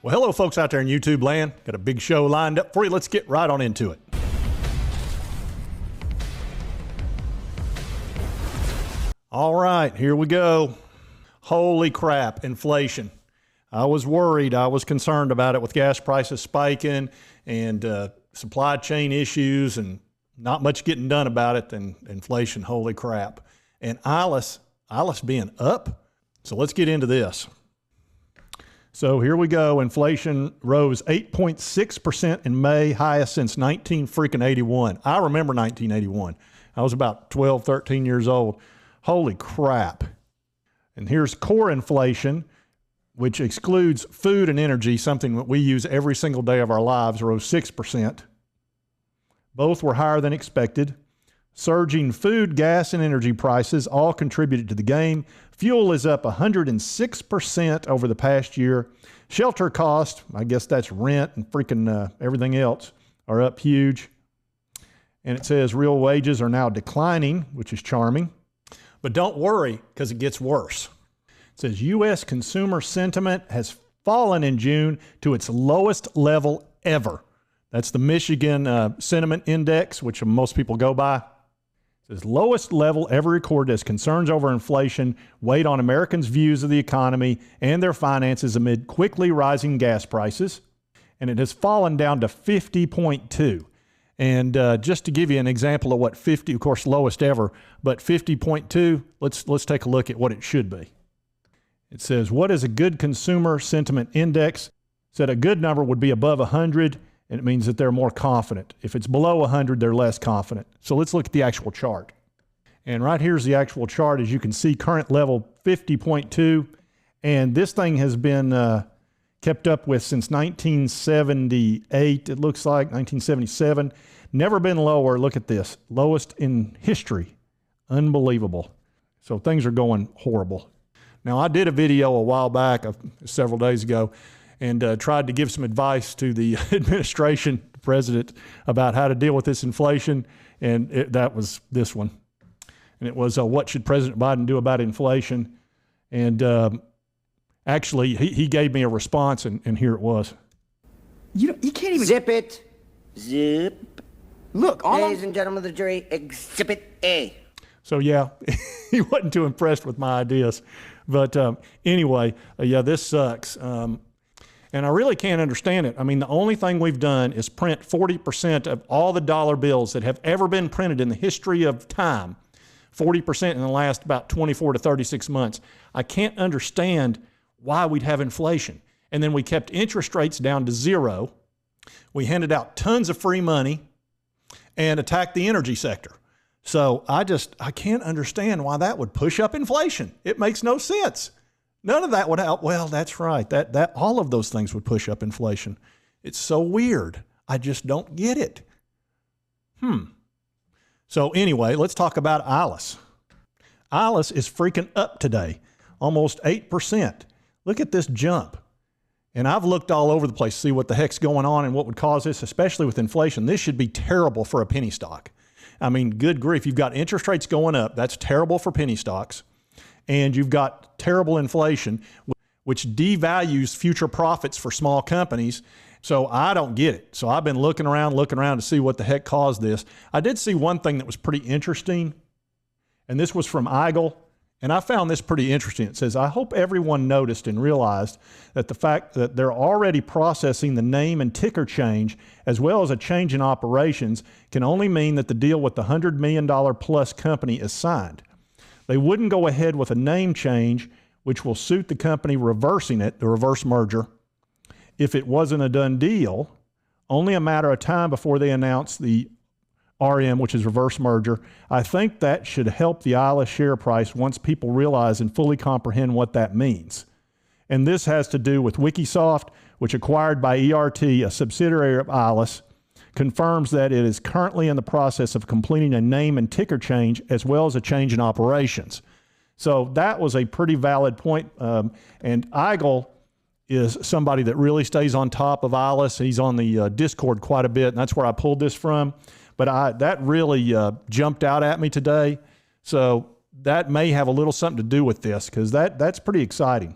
Well, hello, folks out there in YouTube land. Got a big show lined up for you. Let's get right on into it. All right, here we go. Holy crap, inflation. I was worried. I was concerned about it with gas prices spiking and supply chain issues and not much getting done about it than inflation. Holy crap. And Ilus being up. So let's get into this. So here we go. Inflation rose 8.6% in May, highest since 1981. I remember 1981. I was about 12, 13 years old. Holy crap. And here's core inflation, which excludes food and energy, something that we use every single day of our lives, rose 6%. Both were higher than expected. Surging food, gas, and energy prices all contributed to the gain. Fuel is up 106% over the past year. Shelter costs, I guess that's rent and freaking everything else, are up huge. And it says real wages are now declining, which is charming. But don't worry, because it gets worse. It says U.S. consumer sentiment has fallen in June to its lowest level ever. That's the Michigan Sentiment Index, which most people go by. It says lowest level ever recorded as concerns over inflation weighed on Americans' views of the economy and their finances amid quickly rising gas prices. And it has fallen down to 50.2. And just to give you an example of what 50, of course, lowest ever, but 50.2, let's take a look at what it should be. It says, what is a good consumer sentiment index? It said a good number would be above 100, and it means that they're more confident. If it's below 100, they're less confident. So let's look at the actual chart. And right here's the actual chart. As you can see, current level 50.2, and this thing has been kept up with since 1978, it looks like, 1977. Never been lower. Look at this. Lowest in history. Unbelievable. So things are going horrible. Now, I did a video a while back, several days ago, and tried to give some advice to the administration, the president, about how to deal with this inflation, and that was this one. And it was, what should President Biden do about inflation? And actually, he gave me a response, and here it was. You can't even... Zip it. Zip. Look, ladies and gentlemen of the jury, Exhibit A. So, yeah, he wasn't too impressed with my ideas. But anyway, yeah, this sucks. And I really can't understand it. I mean, the only thing we've done is print 40% of all the dollar bills that have ever been printed in the history of time. 40% in the last about 24 to 36 months. I can't understand why we'd have inflation. And then we kept interest rates down to zero. We handed out tons of free money and attacked the energy sector. So I can't understand why that would push up inflation. It makes no sense. None of that would help. Well, that's right. That all of those things would push up inflation. It's so weird. I just don't get it. So anyway, let's talk about Ilus. Ilus is freaking up today, almost 8%. Look at this jump. And I've looked all over the place to see what the heck's going on and what would cause this, especially with inflation. This should be terrible for a penny stock. I mean, good grief. You've got interest rates going up. That's terrible for penny stocks. And you've got terrible inflation, which devalues future profits for small companies. So I don't get it. So I've been looking around to see what the heck caused this. I did see one thing that was pretty interesting, and this was from Eagle, and I found this pretty interesting. It says, I hope everyone noticed and realized that the fact that they're already processing the name and ticker change, as well as a change in operations, can only mean that the deal with the $100 million plus company is signed. They wouldn't go ahead with a name change, which will suit the company reversing it, the reverse merger, if it wasn't a done deal. Only a matter of time before they announce the RM, which is reverse merger. I think that should help the Ilus share price once people realize and fully comprehend what that means. And this has to do with Wikisoft, which acquired by ERT, a subsidiary of Ilus, confirms that it is currently in the process of completing a name and ticker change as well as a change in operations. So that was a pretty valid point. And Eagle is somebody that really stays on top of Ilus. He's on the Discord quite a bit, and that's where I pulled this from. But that really jumped out at me today. So that may have a little something to do with this, because that's pretty exciting.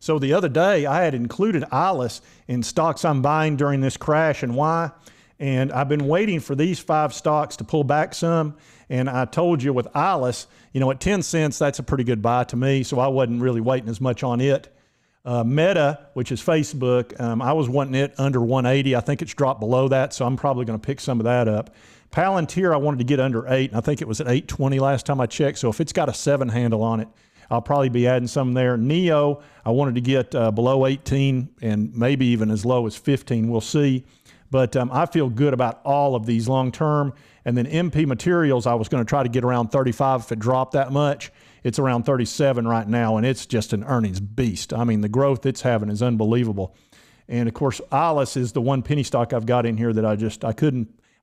So the other day, I had included Ilus in stocks I'm buying during this crash, and why? And I've been waiting for these 5 stocks to pull back some. And I told you with Ilus, at 10 cents, that's a pretty good buy to me. So I wasn't really waiting as much on it. Meta, which is Facebook, I was wanting it under 180. I think it's dropped below that, so I'm probably going to pick some of that up. Palantir, I wanted to get under 8, and I think it was at 820 last time I checked. So if it's got a 7 handle on it, I'll probably be adding some there. Neo, I wanted to get below 18 and maybe even as low as 15. We'll see. But I feel good about all of these long term. And then MP Materials, I was going to try to get around 35 if it dropped that much. It's around 37 right now, and it's just an earnings beast. I mean, the growth it's having is unbelievable. And of course, Ilus is the one penny stock I've got in here that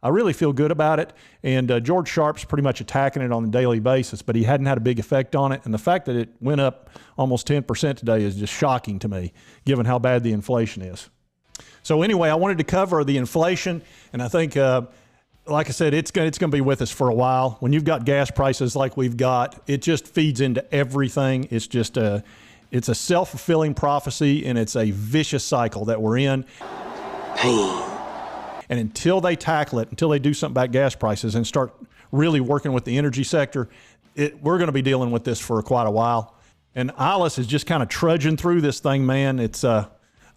I really feel good about it. And George Sharp's pretty much attacking it on a daily basis, but he hadn't had a big effect on it. And the fact that it went up almost 10% today is just shocking to me, given how bad the inflation is. So anyway, I wanted to cover the inflation, and I think, like I said, it's going to be with us for a while. When you've got gas prices like we've got, it just feeds into everything. It's just it's a self-fulfilling prophecy, and it's a vicious cycle that we're in. Pain. And until they tackle it, until they do something about gas prices and start really working with the energy sector, we're going to be dealing with this for quite a while. And Ilus is just kind of trudging through this thing, man. It's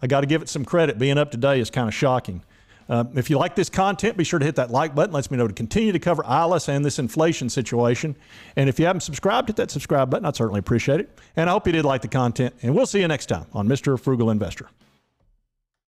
I got to give it some credit. Being up today is kind of shocking. If you like this content, be sure to hit that like button. Lets me know to continue to cover Ilus and this inflation situation. And if you haven't subscribed, hit that subscribe button. I'd certainly appreciate it. And I hope you did like the content. And we'll see you next time on Mr. Frugal Investor.